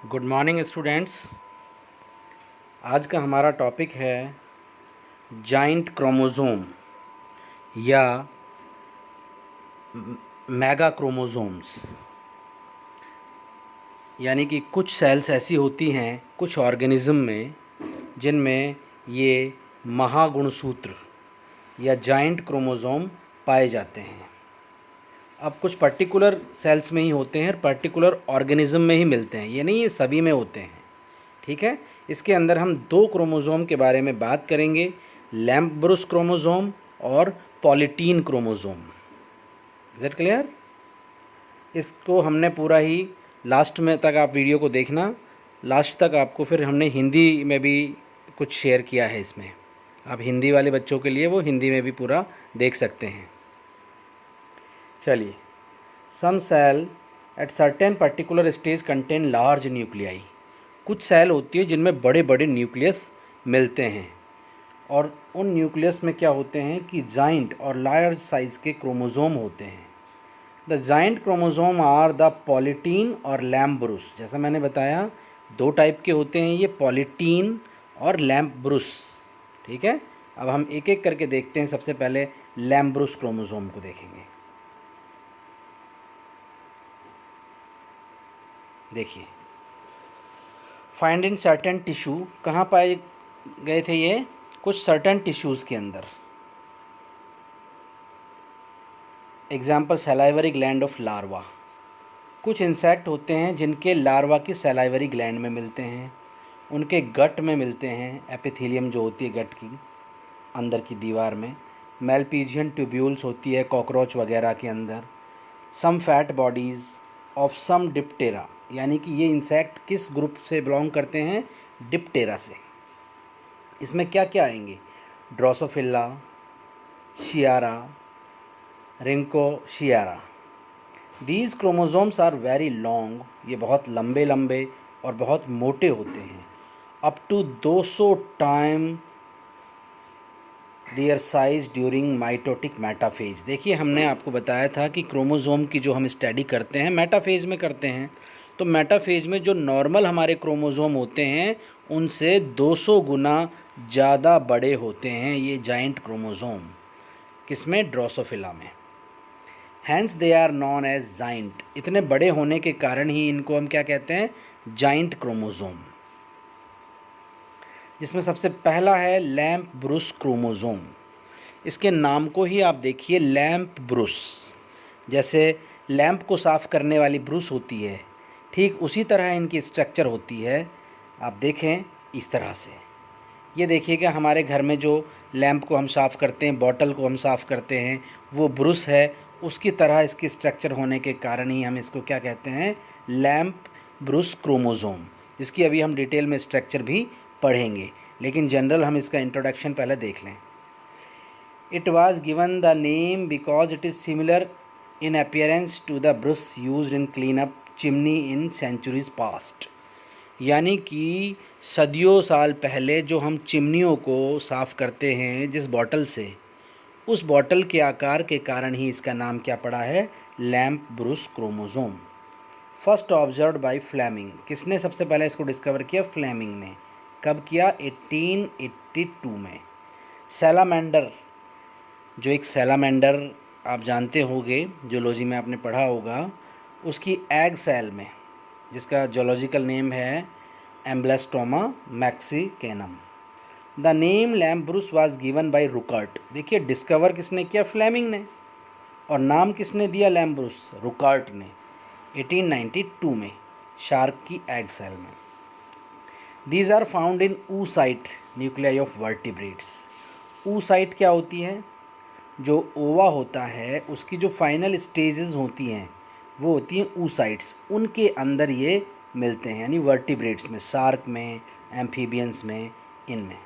Good morning students. आज का हमारा टॉपिक है जाइंट क्रोमोसोम या मेगा क्रोमोसोम्स। यानी कि कुछ सेल्स ऐसी होती हैं कुछ ऑर्गेनिज्म में जिनमें ये महागुणसूत्र या जाइंट क्रोमोसोम पाए जाते हैं। अब कुछ पर्टिकुलर सेल्स में ही होते हैं, पर्टिकुलर ऑर्गेनिज्म में ही मिलते हैं, ये नहीं ये सभी में होते हैं। ठीक है। इसके अंदर हम दो क्रोमोसोम के बारे में बात करेंगे, लैम्प ब्रुस क्रोमोसोम और polytene chromosome. Is it clear? इसको हमने पूरा ही लास्ट में तक आप वीडियो को देखना, लास्ट तक आपको फिर हमने हिंदी में भी कुछ शेयर किया है इसमें। आप हिंदी वाले बच्चों के लिए वो हिंदी में भी पूरा देख सकते हैं। चलिए, some cell at certain particular stage contain large nuclei. कुछ सेल होती है जिनमें बड़े बड़े न्यूक्लियस मिलते हैं और उन न्यूक्लियस में क्या होते हैं कि जाइंट और लार्ज साइज के क्रोमोसोम होते हैं। The giant chromosome are the polytene और लैम्प ब्रुस। जैसा मैंने बताया दो टाइप के होते हैं ये, पॉलीटीन और लैम्प ब्रुस। ठीक है। अब हम एक एक करके देखते हैं। सबसे पहले लैम्प ब्रुस क्रोमोसोम को देखेंगे। देखिए, फाइंड इन सर्टेन टिश्यू, कहाँ पाए गए थे ये? कुछ सर्टेन टिश्यूज़ के अंदर। Example salivary gland of larva. कुछ इंसेक्ट होते हैं जिनके लार्वा की सलाइवरी ग्लैंड में मिलते हैं, उनके गट में मिलते हैं, एपिथेलियम जो होती है गट की अंदर की दीवार में। मेलपीजियन ट्यूब्यूल्स होती है कॉकरोच वगैरह के अंदर। Some fat bodies of some diptera, यानी कि ये इंसेक्ट किस ग्रुप से बिलोंग करते हैं? डिप्टेरा से। इसमें क्या क्या आएंगे? Drosophila, Sciara, Rhynchosciara. These chromosomes are very long, ये बहुत लंबे लंबे और बहुत मोटे होते हैं। Up to 200 time their size during mitotic metaphase. देखिए, हमने आपको बताया था कि क्रोमोसोम की जो हम स्टडी करते हैं मेटाफेज में करते हैं, तो मेटाफेज में जो नॉर्मल हमारे क्रोमोसोम होते हैं उनसे 200 गुना ज़्यादा बड़े होते हैं ये जाइंट क्रोमोसोम। किसमें? ड्रोसोफिला में। Hence they are known as giant. इतने बड़े होने के कारण ही इनको हम क्या कहते हैं? Giant chromosome. जिसमें सबसे पहला है लैम्प ब्रुस क्रोमोसोम। इसके नाम को ही आप देखिए, लैम्प ब्रुस। जैसे लैम्प को साफ़ करने वाली ब्रुस होती है, ठीक उसी तरह इनकी स्ट्रक्चर होती है। आप देखें इस तरह से। ये देखिएगा, हमारे घर में जो लैम्प को हम साफ़ करते हैं, बॉटल को हम साफ़ करते हैं, वो ब्रुस है। उसकी तरह इसकी स्ट्रक्चर होने के कारण ही हम इसको क्या कहते हैं? Lamp brush chromosome. जिसकी अभी हम डिटेल में स्ट्रक्चर भी पढ़ेंगे, लेकिन जनरल हम इसका इंट्रोडक्शन पहले देख लें। It was given the name because it is similar in appearance to the brush used in clean up chimney in centuries past. यानी कि सदियों साल पहले जो हम चिमनियों को साफ़ करते हैं जिस बॉटल से, उस बॉटल के आकार के कारण ही इसका नाम क्या पड़ा है? Lamp brush chromosome. First observed by Fleming. किसने सबसे पहले इसको डिस्कवर किया? फ्लेमिंग ने। कब किया? 1882 में। सैलामेंडर, जो एक सैलामेंडर आप जानते होंगे, जूलॉजी में आपने पढ़ा होगा, उसकी एग सेल में, जिसका जोलॉजिकल नेम है Ambystoma mexicanum. The name lampbrush was given by Ruckert. देखिए, डिस्कवर किसने किया? फ्लेमिंग ने। और नाम किसने दिया? लैम्प ब्रुस, रुकर्ट ने, 1892 में, शार्क की एग सेल में। These are found in oocyte nuclei of vertebrates. oocyte क्या होती है? जो ओवा होता है उसकी जो फाइनल स्टेजेस होती हैं वो होती हैं oocytes। उनके अंदर ये मिलते हैं, यानी वर्टिब्रेट्स में, शार्क में, एम्फीबियंस में, इनमें,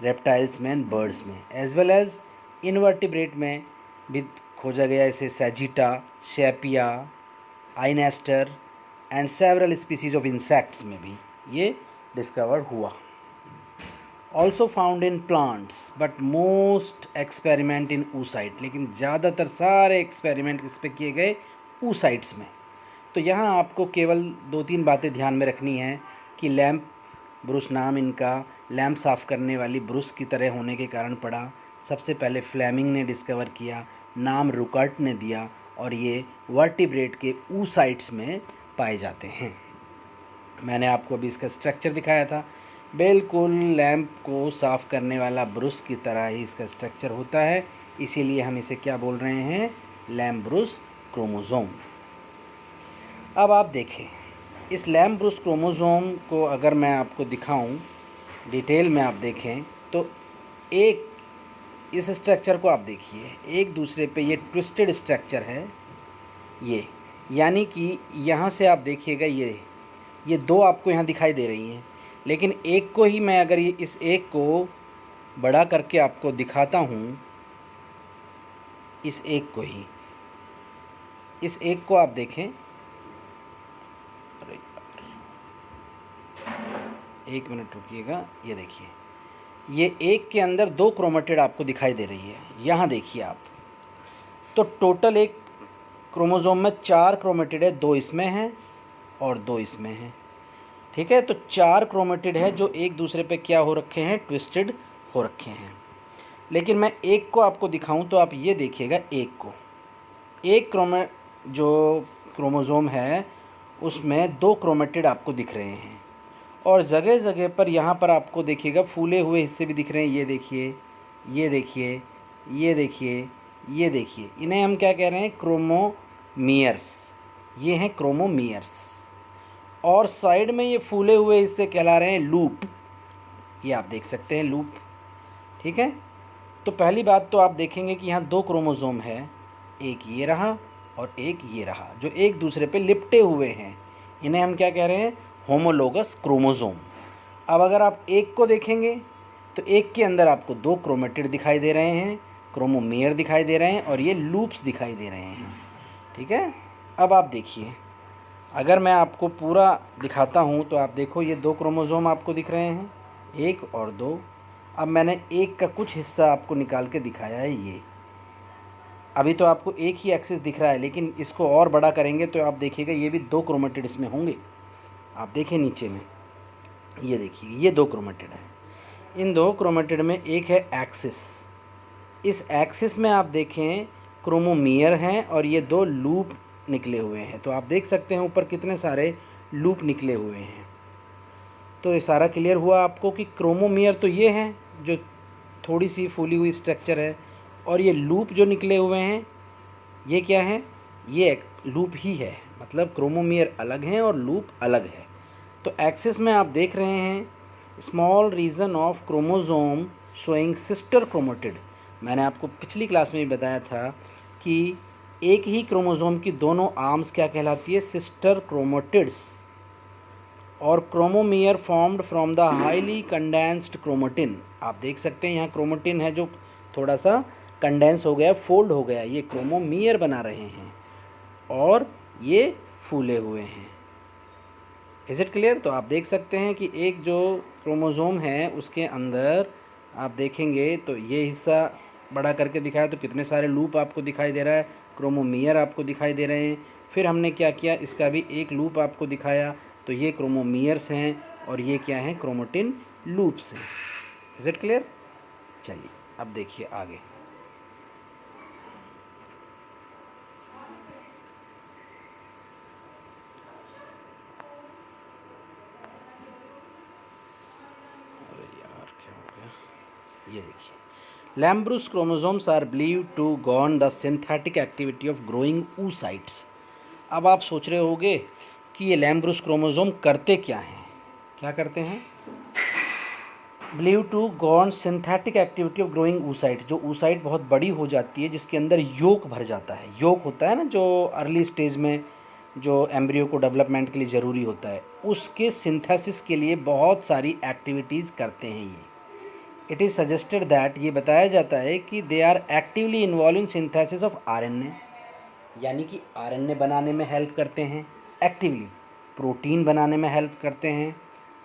रेप्टाइल्स में, बर्ड्स में, एज वेल एज इनवर्टिब्रेट में भी खोजा गया। इसे सैजिटा, शेपिया, आइनेस्टर and several species of insects में भी ये डिस्कवर हुआ। Also found in plants but most experiment in oocyte। लेकिन ज़्यादातर सारे एक्सपेरिमेंट किस पे किए गए? oocytes में। तो यहाँ आपको केवल 2-3 बातें ध्यान में रखनी है कि लैंप ब्रुश नाम इनका लैंप साफ़ करने वाली ब्रुश की तरह होने के कारण पड़ा। सबसे पहले फ्लेमिंग ने डिस्कवर किया, नाम रुकर्ट ने दिया, और ये वर्टिब्रेट के oocytes में पाए जाते हैं। मैंने आपको अभी इसका स्ट्रक्चर दिखाया था, बिल्कुल लैंप को साफ़ करने वाला ब्रुश की तरह ही इसका स्ट्रक्चर होता है, इसीलिए हम इसे क्या बोल रहे हैं, लैंप ब्रुश क्रोमोसोम। अब आप देखें इस लैंप ब्रुश क्रोमोसोम को अगर मैं आपको दिखाऊं डिटेल में, आप देखें तो एक इस स्ट्रक्चर को आप देखिए, एक दूसरे पे ये ट्विस्टेड स्ट्रक्चर है ये, यानी कि यहाँ से आप देखिएगा ये दो आपको यहाँ दिखाई दे रही हैं, लेकिन एक को ही मैं अगर ये इस एक को बड़ा करके आपको दिखाता हूँ, इस एक को ही, इस एक को आप देखें, अरे एक मिनट रुकिएगा, ये देखिए ये एक के अंदर 2 क्रोमेटिड आपको दिखाई दे रही है, यहाँ देखिए आप। तो टोटल एक क्रोमोसोम में 4 क्रोमेटिड है, 2 इसमें हैं और 2 इसमें हैं, ठीक है। तो 4 क्रोमेटिड है जो एक दूसरे पे क्या हो रखे हैं, ट्विस्टेड हो रखे हैं। लेकिन मैं एक को आपको दिखाऊं तो आप ये देखिएगा, एक जो क्रोमोसोम है उसमें 2 क्रोमेटिड आपको दिख रहे हैं, और जगह जगह पर यहाँ पर आपको देखिएगा फूले हुए हिस्से भी दिख रहे हैं। ये देखिए, ये देखिए, ये देखिए, ये देखिए, इन्हें हम क्या कह रहे हैं, क्रोमोमियर्स। ये हैं क्रोमोमियर्स, और साइड में ये फूले हुए हिस्से कहला रहे हैं लूप। ये आप देख सकते हैं लूप, ठीक है। तो पहली बात तो आप देखेंगे कि यहाँ 2 क्रोमोसोम है, एक ये रहा और एक ये रहा, जो एक दूसरे पे लिपटे हुए हैं। इन्हें हम क्या कह रहे हैं, होमोलोगस क्रोमोसोम। अब अगर आप एक को देखेंगे तो एक के अंदर आपको 2 क्रोमेटिड दिखाई दे रहे हैं, क्रोमोमियर दिखाई दे रहे हैं, और ये लूप्स दिखाई दे रहे हैं, ठीक है। अब आप देखिए, अगर मैं आपको पूरा दिखाता हूँ तो आप देखो ये 2 क्रोमोसोम आपको दिख रहे हैं, 1 और 2। अब मैंने एक का कुछ हिस्सा आपको निकाल के दिखाया है, ये अभी तो आपको एक ही एक्सिस दिख रहा है, लेकिन इसको और बड़ा करेंगे तो आप देखिएगा ये भी 2 क्रोमेटिड इसमें होंगे। आप देखें नीचे में, ये देखिए ये 2 क्रोमेटिड है। इन 2 क्रोमेटिड में एक है एक्सिस, इस एक्सिस में आप देखें क्रोमोमियर हैं और ये 2 लूप निकले हुए हैं। तो आप देख सकते हैं ऊपर कितने सारे लूप निकले हुए हैं। तो ये सारा क्लियर हुआ आपको कि क्रोमोमियर तो ये हैं जो थोड़ी सी फूली हुई स्ट्रक्चर है, और ये लूप जो निकले हुए हैं ये क्या है, ये एक लूप ही है, मतलब क्रोमोमियर अलग हैं और लूप अलग है। तो एक्सिस में आप देख रहे हैं small region of chromosome showing sister chromatid. मैंने आपको पिछली क्लास में भी बताया था कि एक ही क्रोमोसोम की दोनों आर्म्स क्या कहलाती है, सिस्टर क्रोमेटिड्स। और chromomere formed from the highly condensed chromatin. आप देख सकते हैं यहाँ क्रोमेटिन है जो थोड़ा सा कंडेंस हो गया, फोल्ड हो गया, ये क्रोमोमियर बना रहे हैं, और ये फूले हुए हैं। Is it clear. तो आप देख सकते हैं कि एक जो क्रोमोसोम है उसके अंदर आप देखेंगे तो ये हिस्सा बड़ा करके दिखाया तो कितने सारे लूप आपको दिखाई दे रहा है, क्रोमोमियर आपको दिखाई दे रहे हैं। फिर हमने क्या किया, इसका भी एक लूप आपको दिखाया, तो ये क्रोमोमियर्स हैं और ये क्या हैं, क्रोमेटिन लूप्स हैं। Is it clear. चलिए अब देखिए आगे। ये देखिए, lamp brush chromosomes are believe to govern the synthetic activity of growing oocytes। अब आप सोच रहे होंगे कि ये लैंप ब्रुश क्रोमोसोम करते क्या हैं, क्या करते हैं, believe to govern synthetic activity of growing oocyte। जो oocyte बहुत बड़ी हो जाती है, जिसके अंदर योक भर जाता है, योक होता है ना जो अर्ली स्टेज में जो एम्ब्रियो को डेवलपमेंट के लिए ज़रूरी होता है, उसके सिंथेसिस के लिए बहुत सारी एक्टिविटीज़ करते हैं ये। इट इज़ सजेस्टेड दैट, ये बताया जाता है कि they are actively involving synthesis of RNA, यानी कि आरएनए बनाने में हेल्प करते हैं, एक्टिवली प्रोटीन बनाने में हेल्प करते हैं,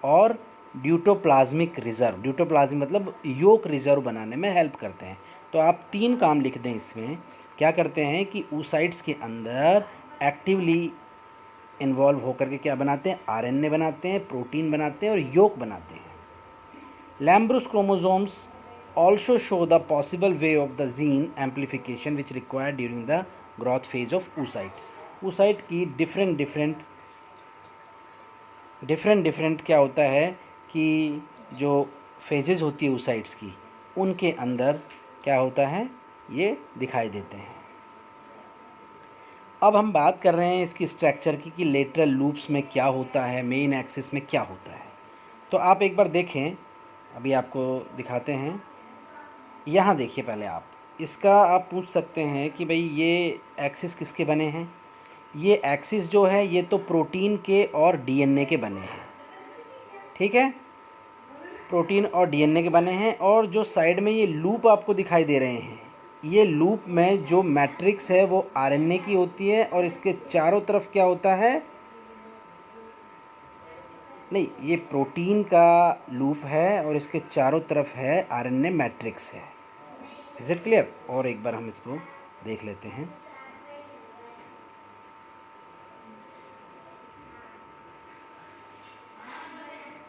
और ड्यूटोप्लाज्मिक रिजर्व, ड्यूटोप्लाज्मिक मतलब योक रिजर्व बनाने में हेल्प करते हैं। तो आप 3 काम लिख दें इसमें, क्या करते हैं कि oocytes के अंदर एक्टिवली इन्वॉल्व होकर के क्या बनाते हैं, आरएनए बनाते हैं, प्रोटीन बनाते हैं और यौग बनाते हैं। लैम्ब्रुस chromosomes also show the possible way of the gene amplification which required during the growth phase of oocyte. oocyte की डिफरेंट क्या होता है कि जो फेजेस होती है oocytes की, उनके अंदर क्या होता है, ये दिखाई देते हैं। अब हम बात कर रहे हैं इसकी स्ट्रक्चर की कि लेटरल लूप्स में क्या होता है, मेन एक्सिस में क्या होता है। तो आप एक बार देखें, अभी आपको दिखाते हैं। यहाँ देखिए, पहले आप इसका आप पूछ सकते हैं कि भाई ये एक्सिस किसके बने हैं। ये एक्सिस जो है ये तो प्रोटीन के और डीएनए के बने हैं, ठीक है, प्रोटीन और डीएनए के बने हैं। और जो साइड में ये लूप आपको दिखाई दे रहे हैं, ये लूप में जो मैट्रिक्स है वो आरएनए की होती है और इसके चारों तरफ क्या होता है, नहीं, ये प्रोटीन का लूप है और इसके चारों तरफ है आरएनए मैट्रिक्स है। Is it clear? और एक बार हम इसको देख लेते हैं।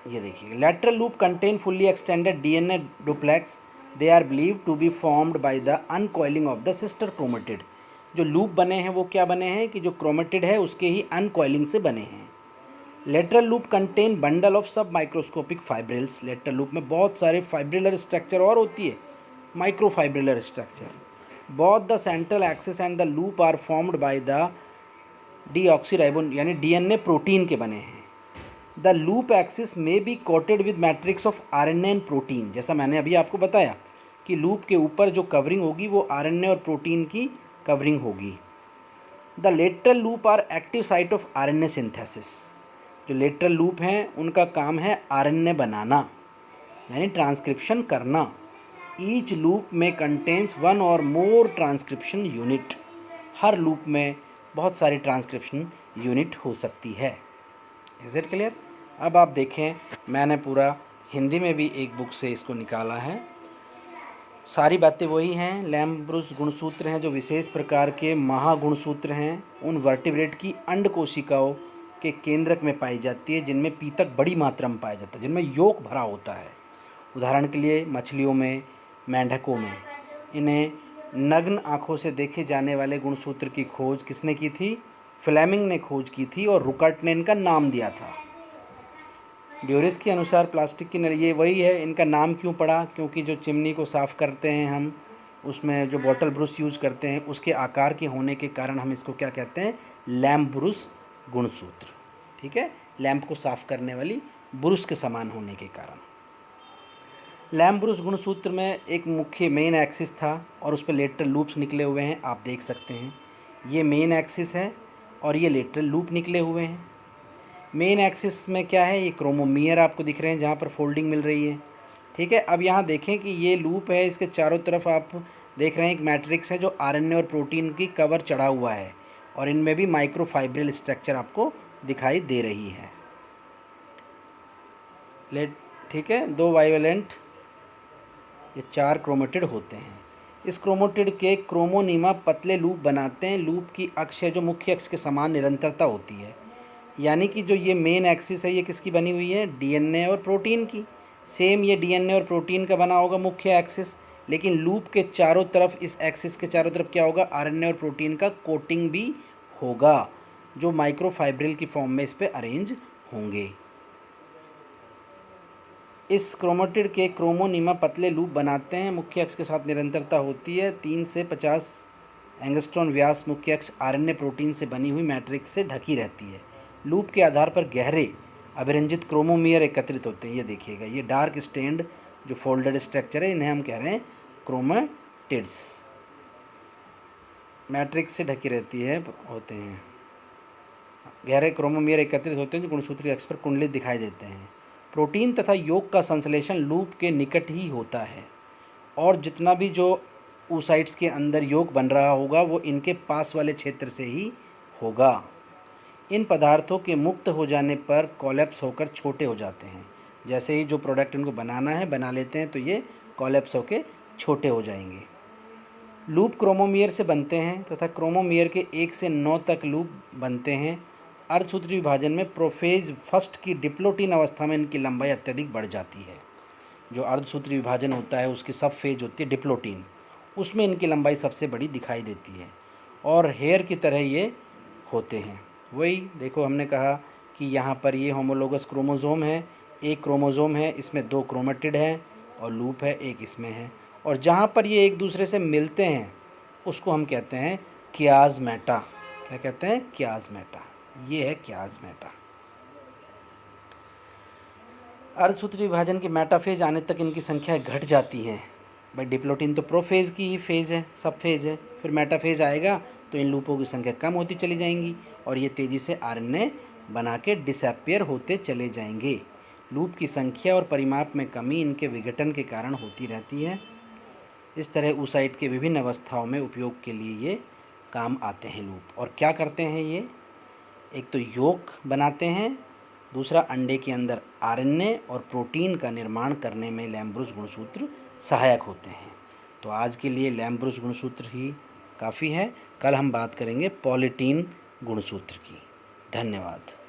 ये देखिए, lateral loop contain fully extended DNA duplex, they are believe to be formed by the uncoiling of the sister chromatid. जो लूप बने हैं वो क्या बने हैं कि जो क्रोमेटिड है उसके ही अनकॉइलिंग से बने हैं। Lateral loop contain bundle of sub microscopic fibrils. Lateral loop में बहुत सारे फाइब्रिलर स्ट्रक्चर और होती है, microfibrillar structure. Both the central axis and the loop are formed by the deoxyribo यानी डीएनए प्रोटीन के बने हैं। द लूप एक्सिस में be coated with matrix of RNA and protein. जैसा मैंने अभी आपको बताया कि लूप के ऊपर जो कवरिंग होगी वो आरएनए और प्रोटीन की कवरिंग होगी। The lateral loop are active site of RNA synthesis. जो लेटरल लूप हैं उनका काम है आरएनए बनाना, यानी ट्रांसक्रिप्शन करना। ईच लूप में contains one or more transcription unit. हर लूप में बहुत सारी ट्रांसक्रिप्शन यूनिट हो सकती है। Is it clear? अब आप देखें, मैंने पूरा हिंदी में भी एक बुक से इसको निकाला है। सारी बातें वही हैं। लैम्ब्रुस गुणसूत्र हैं जो विशेष प्रकार के महागुणसूत्र हैं, उन वर्टिब्रेट की अंड कोशिकाओं के केंद्रक में पाई जाती है जिनमें पीतक बड़ी मात्रा में पाया जाता है, जिनमें यौग भरा होता है। उदाहरण के लिए मछलियों में, मेंढकों में। इन्हें नग्न आँखों से देखे जाने वाले गुणसूत्र की खोज किसने की थी? फ्लेमिंग ने खोज की थी और रुकर्ट ने इनका नाम दिया था। ड्यूरिस के अनुसार प्लास्टिक की नली, ये वही है, इनका नाम क्यों पड़ा? क्योंकि जो चिमनी को साफ़ करते हैं हम, उसमें जो बॉटल ब्रुश यूज करते हैं उसके आकार के होने के कारण हम इसको क्या कहते हैं? लैम्प ब्रुश गुणसूत्र। ठीक है, लैंप को साफ़ करने वाली ब्रुश के समान होने के कारण। लैम्प ब्रुश गुणसूत्र में एक मुख्य मेन एक्सिस था और उस पर लेटरल लूप्स निकले हुए हैं, आप देख सकते हैं। ये मेन एक्सिस है और ये लेटरल लूप निकले हुए हैं। मेन एक्सिस में क्या है? ये क्रोमोमियर आपको दिख रहे हैं जहाँ पर फोल्डिंग मिल रही है। ठीक है, अब यहाँ देखें कि ये लूप है, इसके चारों तरफ आप देख रहे हैं एक मैट्रिक्स है जो आरएनए और प्रोटीन की कवर चढ़ा हुआ है और इनमें भी माइक्रोफाइब्रिल स्ट्रक्चर आपको दिखाई दे रही है। ठीक है, दो बाइवेलेंट ये 4 क्रोमेटिड होते हैं। इस क्रोमेटिड के क्रोमोनीमा पतले लूप बनाते हैं। लूप की अक्ष है जो मुख्य अक्ष के समान निरंतरता होती है, यानी कि जो ये मेन एक्सिस है ये किसकी बनी हुई है? डीएनए और प्रोटीन की। सेम ये डीएनए और प्रोटीन का बना होगा मुख्य एक्सिस, लेकिन लूप के चारों तरफ, इस एक्सिस के चारों तरफ क्या होगा? आरएनए और प्रोटीन का कोटिंग भी होगा जो माइक्रोफाइब्रिल की फॉर्म में इस पर अरेंज होंगे। इस क्रोमेटिड के क्रोमोनीमा पतले लूप बनाते हैं, मुख्य अक्ष के साथ निरंतरता होती है। 3 से 50 एंगस्ट्रॉन व्यास मुख्य अक्ष आरएनए प्रोटीन से बनी हुई मैट्रिक्स से ढकी रहती है। लूप के आधार पर गहरे अभिरंजित क्रोमोमियर एकत्रित होते हैं। ये देखिएगा, ये डार्क स्टेन्ड जो फोल्डेड स्ट्रक्चर है इन्हें हम कह रहे हैं क्रोमेटिड्स। मैट्रिक्स से ढकी रहती है, होते हैं गहरे क्रोमोमियर एकत्रित होते हैं जो गुणसूत्र के अक्ष पर कुंडलित दिखाई देते हैं। प्रोटीन तथा यौग का संश्लेषण लूप के निकट ही होता है और जितना भी जो oocytes के अंदर यौग बन रहा होगा वो इनके पास वाले क्षेत्र से ही होगा। इन पदार्थों के मुक्त हो जाने पर कोलैप्स होकर छोटे हो जाते हैं। जैसे ही जो प्रोडक्ट इनको बनाना है बना लेते हैं तो ये कोलैप्स होकर छोटे हो जाएंगे। लूप क्रोमोमियर से बनते हैं तथा क्रोमोमियर के 1 से 9 तक लूप बनते हैं। अर्धसूत्री विभाजन में प्रोफेज फर्स्ट की डिप्लोटीन अवस्था में इनकी लंबाई अत्यधिक बढ़ जाती है। जो अर्धसूत्री विभाजन होता है उसकी सब फेज होती है डिप्लोटीन, उसमें इनकी लंबाई सबसे बड़ी दिखाई देती है और हेयर की तरह ये होते हैं। वही देखो हमने कहा कि यहाँ पर ये होमोलोगस क्रोमोज़ोम है, एक क्रोमोज़ोम है, इसमें 2 क्रोमेटिड हैं और लूप है, एक इसमें है, और जहाँ पर ये एक दूसरे से मिलते हैं उसको हम कहते हैं कियाज़मेटा। क्या कहते हैं? कियाज़मेटा। ये है कियाज़मेटा। अर्धसूत्री विभाजन के मेटाफेज आने तक इनकी संख्या घट जाती है। भाई डिप्लोटीन तो प्रोफेज की ही फेज़ है, सब फेज़ है, फिर मेटाफेज आएगा तो इन लूपों की संख्या कम होती चली जाएंगी और ये तेज़ी से आरएनए बना के डिसअपियर होते चले जाएंगे। लूप की संख्या और परिमाप में कमी इनके विघटन के कारण होती रहती है। इस तरह oocyte के विभिन्न अवस्थाओं में उपयोग के लिए ये काम आते हैं लूप। और क्या करते हैं ये? एक तो यॉक बनाते हैं, दूसरा अंडे के अंदर आरएनए और प्रोटीन का निर्माण करने में लैम्ब्रुस गुणसूत्र सहायक होते हैं। तो आज के लिए लैम्ब्रुस गुणसूत्र ही काफ़ी है। कल हम बात करेंगे पॉलीटीन गुणसूत्र की। धन्यवाद।